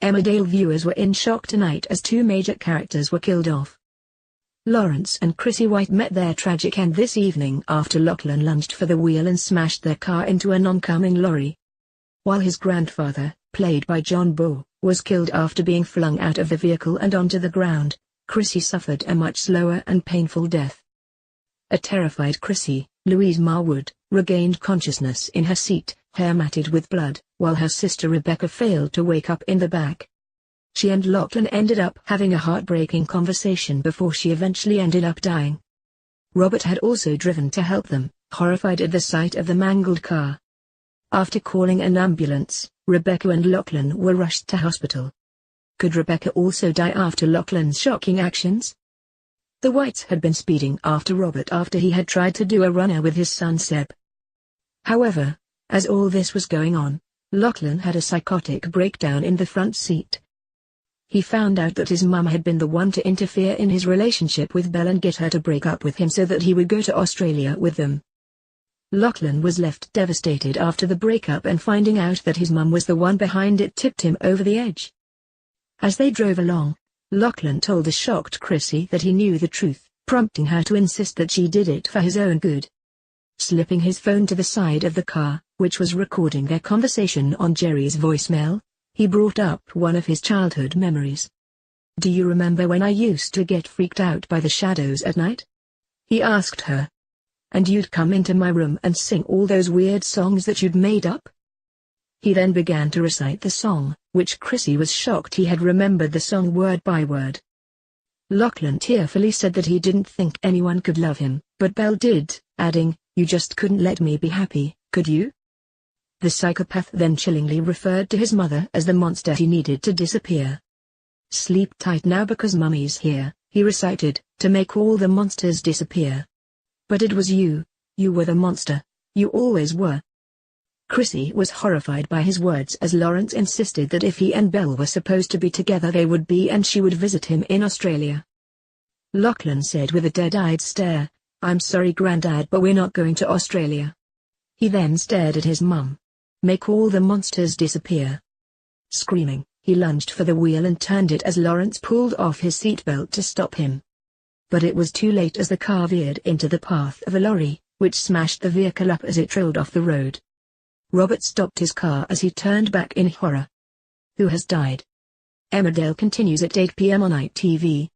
Emmerdale viewers were in shock tonight as two major characters were killed off. Lawrence and Chrissie White met their tragic end this evening after Lachlan lunged for the wheel and smashed their car into an oncoming lorry. While his grandfather, played by John Bowe, was killed after being flung out of the vehicle and onto the ground, Chrissie suffered a much slower and painful death. A terrified Chrissie, Louise Marwood, regained consciousness in her seat, hair matted with blood, while her sister Rebecca failed to wake up in the back. She and Lachlan ended up having a heartbreaking conversation before she eventually ended up dying. Robert had also driven to help them, horrified at the sight of the mangled car. After calling an ambulance, Rebecca and Lachlan were rushed to hospital. Could Rebecca also die after Lachlan's shocking actions? The Whites had been speeding after Robert after he had tried to do a runner with his son Seb. However, as all this was going on, Lachlan had a psychotic breakdown in the front seat. He found out that his mum had been the one to interfere in his relationship with Belle and get her to break up with him so that he would go to Australia with them. Lachlan was left devastated after the breakup, and finding out that his mum was the one behind it tipped him over the edge. As they drove along, Lachlan told the shocked Chrissie that he knew the truth, prompting her to insist that she did it for his own good. Slipping his phone to the side of the car, which was recording their conversation on Jerry's voicemail, he brought up one of his childhood memories. "Do you remember when I used to get freaked out by the shadows at night?" he asked her. "And you'd come into my room and sing all those weird songs that you'd made up?" He then began to recite the song, which Chrissie was shocked he had remembered the song word by word. Lachlan tearfully said that he didn't think anyone could love him, but Belle did, adding, "You just couldn't let me be happy, could you?" The psychopath then chillingly referred to his mother as the monster he needed to disappear. "Sleep tight now because Mummy's here," he recited, "to make all the monsters disappear. But it was you were the monster, you always were." Chrissie was horrified by his words as Lawrence insisted that if he and Belle were supposed to be together they would be, and she would visit him in Australia. Lachlan said with a dead-eyed stare, "I'm sorry Grandad, but we're not going to Australia." He then stared at his mum. "Make all the monsters disappear." Screaming, he lunged for the wheel and turned it as Lawrence pulled off his seatbelt to stop him. But it was too late as the car veered into the path of a lorry, which smashed the vehicle up as it rolled off the road. Robert stopped his car as he turned back in horror. Who has died? Emmerdale continues at 8 p.m. on ITV.